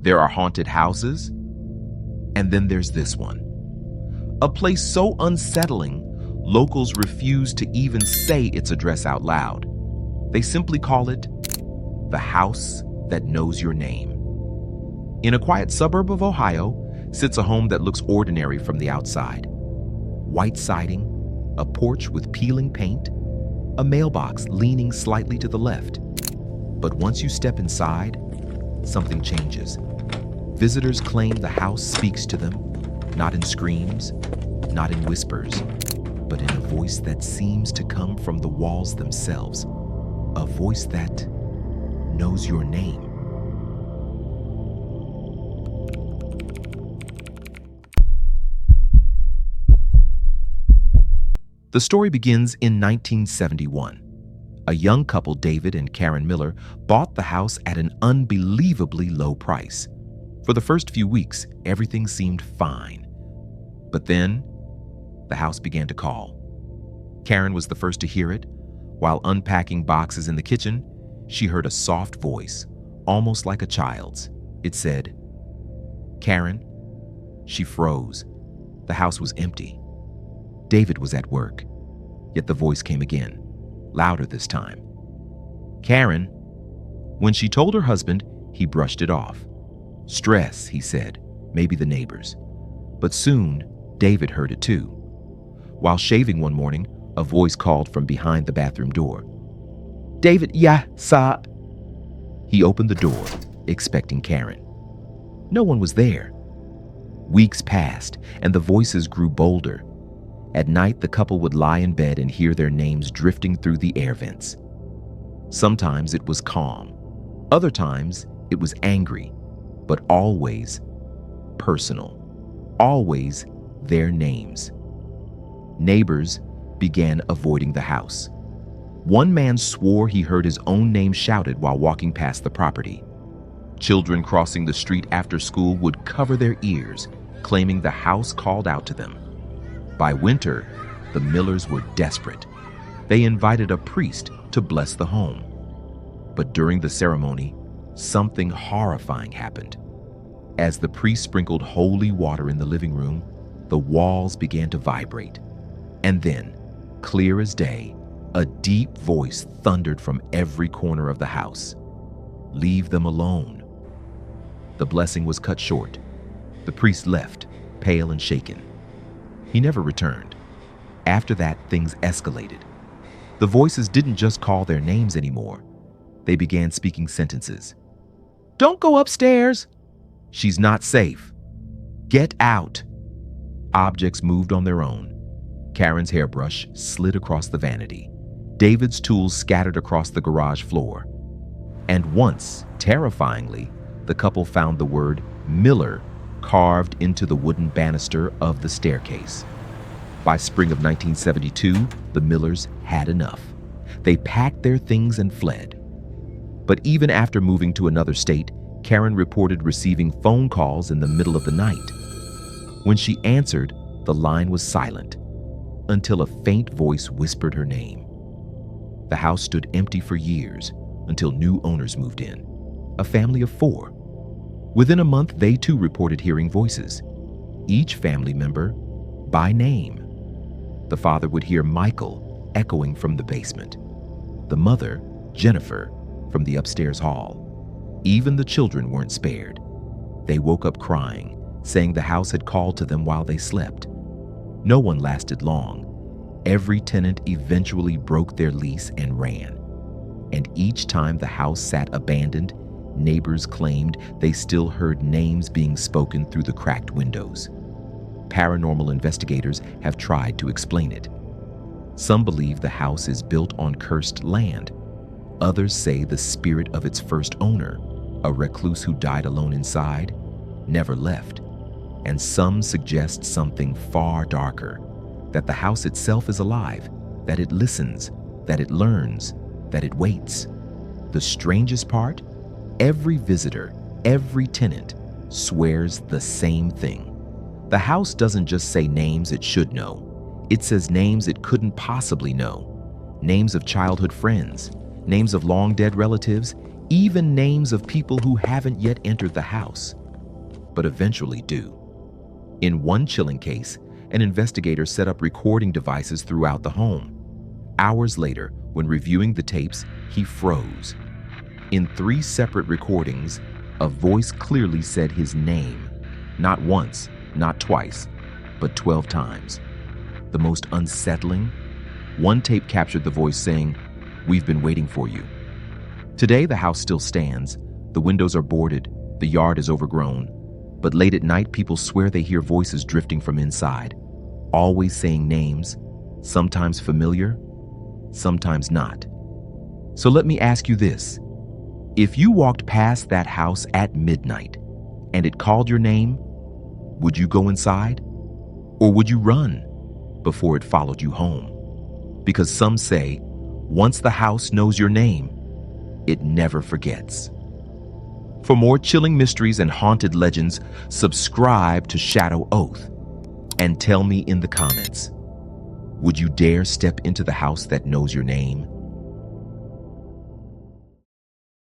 There are haunted houses, and then there's this one. A place so unsettling, locals refuse to even say its address out loud. They simply call it the house that knows your name. In a quiet suburb of Ohio sits a home that looks ordinary from the outside. White siding, a porch with peeling paint, a mailbox leaning slightly to the left. But once you step inside, something changes. Visitors claim the house speaks to them, not in screams, not in whispers, but in a voice that seems to come from the walls themselves. A voice that knows your name. The story begins in 1971. A young couple, David and Karen Miller, bought the house at an unbelievably low price. For the first few weeks, everything seemed fine. But then, the house began to call. Karen was the first to hear it. While unpacking boxes in the kitchen, she heard a soft voice, almost like a child's. It said, "Karen?" She froze. The house was empty. David was at work, yet the voice came again, louder this time. "Karen?" When she told her husband, he brushed it off. "Stress," he said, "maybe the neighbors." But soon, David heard it too. While shaving one morning, a voice called from behind the bathroom door. "David, yeah, sir." He opened the door, expecting Karen. No one was there. Weeks passed, and the voices grew bolder. At night, the couple would lie in bed and hear their names drifting through the air vents. Sometimes it was calm. Other times, it was angry, but always personal. Always their names. Neighbors began avoiding the house. One man swore he heard his own name shouted while walking past the property. Children crossing the street after school would cover their ears, claiming the house called out to them. By winter, the Millers were desperate. They invited a priest to bless the home. But during the ceremony, something horrifying happened. As the priest sprinkled holy water in the living room, the walls began to vibrate. And then, clear as day, a deep voice thundered from every corner of the house. "Leave them alone." The blessing was cut short. The priest left, pale and shaken. He never returned. After that, things escalated. The voices didn't just call their names anymore. They began speaking sentences. "Don't go upstairs." "She's not safe." "Get out." Objects moved on their own. Karen's hairbrush slid across the vanity. David's tools scattered across the garage floor. And once, terrifyingly, the couple found the word Miller carved into the wooden banister of the staircase. By spring of 1972, the Millers had enough. They packed their things and fled. But even after moving to another state, Karen reported receiving phone calls in the middle of the night. When she answered, the line was silent, until a faint voice whispered her name. The house stood empty for years, until new owners moved in, a family of 4. Within a month, they too reported hearing voices, each family member by name. The father would hear Michael echoing from the basement, the mother, Jennifer, from the upstairs hall. Even the children weren't spared. They woke up crying, saying the house had called to them while they slept. No one lasted long. Every tenant eventually broke their lease and ran. And each time the house sat abandoned, neighbors claimed they still heard names being spoken through the cracked windows. Paranormal investigators have tried to explain it. Some believe the house is built on cursed land. Others say the spirit of its first owner, a recluse who died alone inside, never left. And some suggest something far darker, that the house itself is alive, that it listens, that it learns, that it waits. The strangest part? Every visitor, every tenant swears the same thing. The house doesn't just say names it should know. It says names it couldn't possibly know. Names of childhood friends, names of long-dead relatives, even names of people who haven't yet entered the house, but eventually do. In one chilling case, an investigator set up recording devices throughout the home. Hours later, when reviewing the tapes, he froze. In 3 separate recordings, a voice clearly said his name, not once, not twice, but 12 times. The most unsettling? One tape captured the voice saying, "We've been waiting for you." Today, the house still stands. The windows are boarded, the yard is overgrown. But late at night, people swear they hear voices drifting from inside, always saying names, sometimes familiar, sometimes not. So let me ask you this. If you walked past that house at midnight and it called your name, would you go inside? Or would you run before it followed you home? Because some say, once the house knows your name, it never forgets. For more chilling mysteries and haunted legends, subscribe to Shadow Oath and tell me in the comments, would you dare step into the house that knows your name?